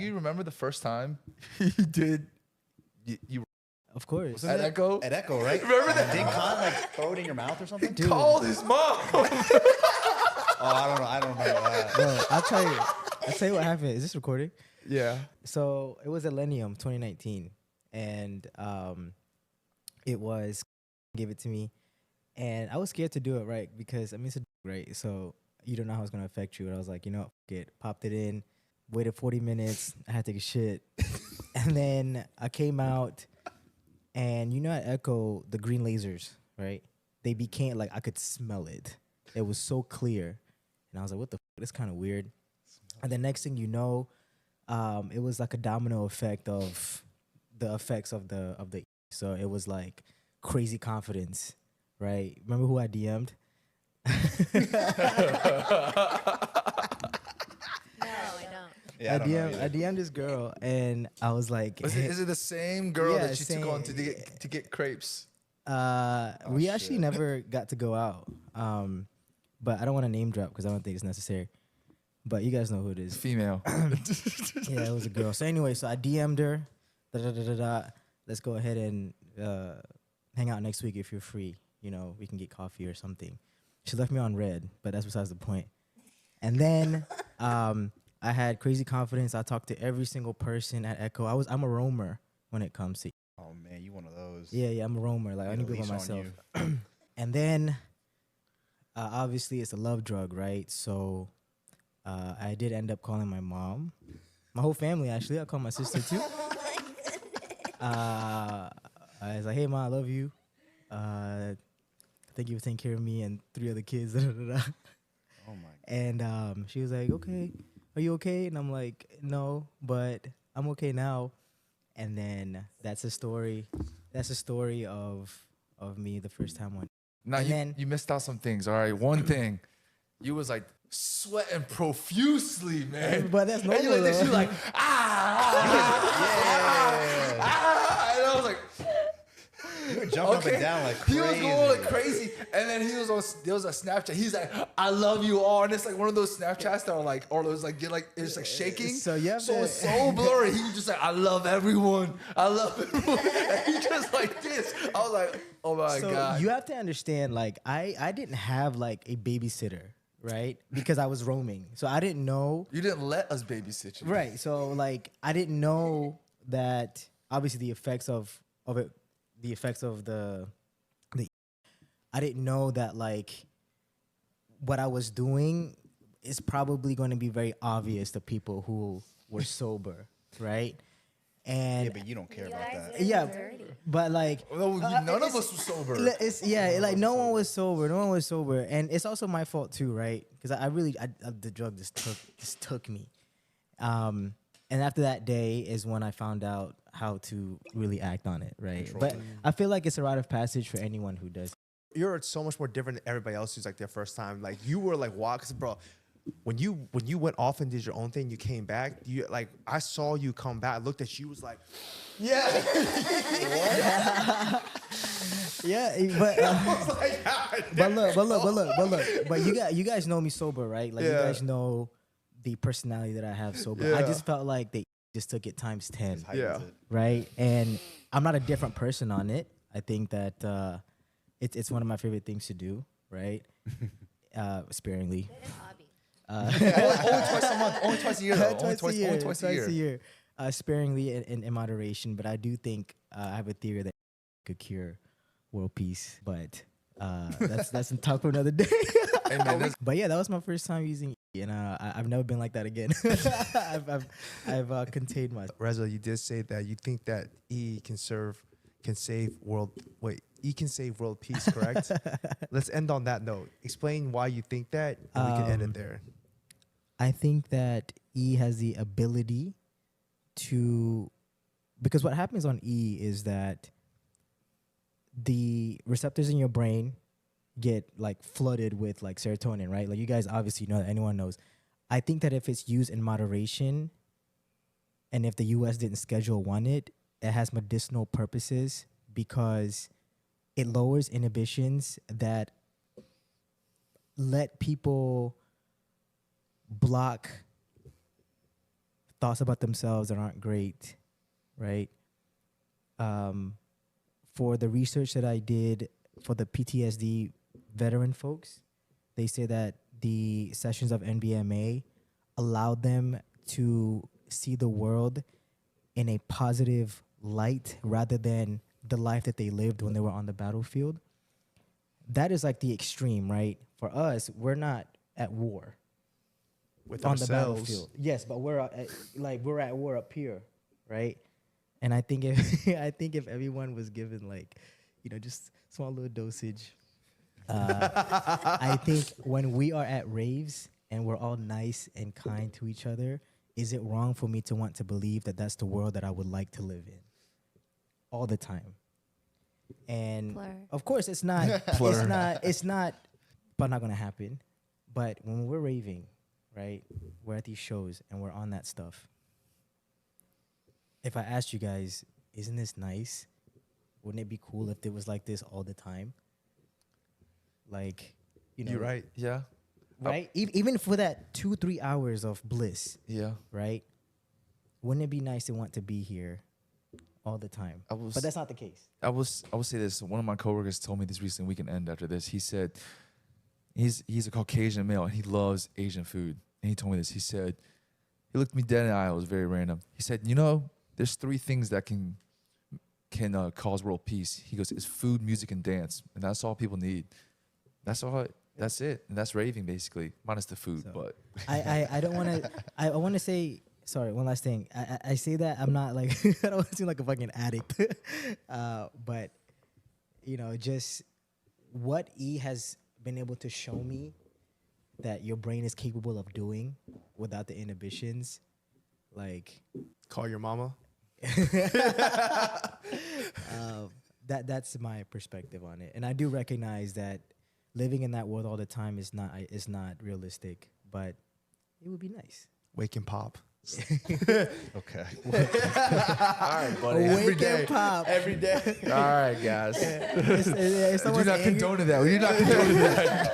you remember the first time you did? You Of course. at Echo? At Echo, right? Remember that? Didn't Khan like throw it in your mouth or something? Dude. Called his mom. Oh, I don't know. I don't remember that. Bro, I'll tell you what happened. Is this recording? Yeah. So it was Millennium 2019, and it was gave it to me, and I was scared to do it, right? Because I mean, it's a right, so you don't know how it's gonna affect you. And I was like, fuck it, popped it in, waited 40 minutes. I had to take a shit, and then I came out, and at Echo the green lasers, right? They became like I could smell it. It was so clear, and I was like, what the fuck? That's kind of weird. And the next thing you know, it was like a domino effect of the effects of the. So it was like crazy confidence, right? Remember who I DM'd? No, I don't. Yeah, I DM'd this girl, and I was like, Is it the same girl Yeah, that you took on to get crepes? we actually never got to go out. But I don't want to name drop because I don't think it's necessary. But you guys know who it is. Female. Yeah, it was a girl. So anyway, so I DM'd her. Let's go ahead and hang out next week if you're free. We can get coffee or something. She left me on red, but that's besides the point. And then I had crazy confidence. I talked to every single person at Echo. I'm a roamer when it comes to. Oh man, you one of those. Yeah, I'm a roamer. Like I need to be by myself. And then obviously it's a love drug, right? So I did end up calling my mom, my whole family actually. I called my sister too. I was like, hey, Ma, I love you. Thank you for taking care of me and 3 other kids. Oh my God. And she was like, okay, are you okay? And I'm like, no, but I'm okay now. And then that's a story. That's a story of me the first time on. Now And you missed out some things. All right, one thing, you was like sweating profusely, man. But that's normal. And you like this, though. you like and I was like, You were jumping up and down like He crazy. was going like crazy, and then he was on. There was a Snapchat. He's like, "I love you all," and it's like one of those Snapchats that are like, or it was like it's like shaking. So yeah, so it's so blurry. He was just like, "I love everyone. I love everyone." And he just like this. I was like, "Oh my God." You have to understand, like, I didn't have like a babysitter, right? Because I was roaming, so I didn't know. You didn't let us babysit you, Right. So like, I didn't know that obviously the effects of it, the effects of the. I didn't know that like what I was doing is probably going to be very obvious to people who were sober, right? And Yeah, but you don't care about that. yeah, but like Well, none of us were sober. like no one was sober, and it's also my fault too, right? Because I the drug just took me, and after that day is when I found out how to really act on it, right? But I feel like it's a rite of passage for anyone who does. You're so much more different than everybody else who's like their first time. Like you were like, wow, 'cause bro, when you went off and did your own thing, you came back. You like I saw you come back. I looked at you, was like, Yeah. Yeah, but you guys know me sober, right? Like you guys know the personality that I have sober. I Yeah. just felt like they just took it times 10, Yeah. right? And I'm not a different person on it. I think that it's one of my favorite things to do, right? Sparingly. Good hobby. Only twice a month. Only twice a year, though. Only twice a year. Sparingly and in moderation. But I do think I have a theory that could cure world peace. But that's some talk for another day. Hey, man, that's- But yeah, that was my first time using E, and I've never been like that again. I've contained myself. Reza, you did say that you think that E can save world peace, correct? Let's end on that note. Explain why you think that, and we can end it there. I think that E has the ability to, because what happens on E is that the receptors in your brain get like flooded with like serotonin, right? Like you guys obviously know that, anyone knows. I think that if it's used in moderation, and if the US didn't Schedule 1 it has medicinal purposes because it lowers inhibitions that let people block thoughts about themselves that aren't great, right? For the research that I did for the PTSD veteran folks, they say that the sessions of NBMA allowed them to see the world in a positive light rather than the life that they lived when they were on the battlefield. That is like the extreme, right? For us, we're not at war With on ourselves. the battlefield. Yes, but we're at war up here, right? And I think if everyone was given like, just small little dosage, I think when we are at raves and we're all nice and kind to each other, is it wrong for me to want to believe that that's the world that I would like to live in all the time? And Blur. of course, it's not, but not gonna happen. But when we're raving, right, we're at these shows and we're on that stuff. If I asked you guys, isn't this nice? Wouldn't it be cool if it was like this all the time? Like, You're right. Yeah. right? Even for that 2-3 hours of bliss, Yeah. right? Wouldn't it be nice to want to be here all the time? But that's not the case. I will say this. One of my coworkers told me this recently. We can end after this. He said he's a Caucasian male and he loves Asian food. And he told me this. He said he looked me dead in the eye. It was very random. He said, there's 3 things that can cause world peace. He goes, it's food, music, and dance, and that's all people need. That's all. That's it. And that's raving basically, minus the food. So, but I don't want to. I want to say. Sorry, one last thing. I say that I'm not like I don't want to seem like a fucking addict, but just what E has been able to show me that your brain is capable of doing without the inhibitions, like Call your mama. that's my perspective on it, and I do recognize that living in that world all the time is not realistic, but it would be nice. Wake and pop. Okay. all right, buddy. Wake and pop. Every day. All right, guys. If We're someone's not angry- condoning that. We're not condoning that.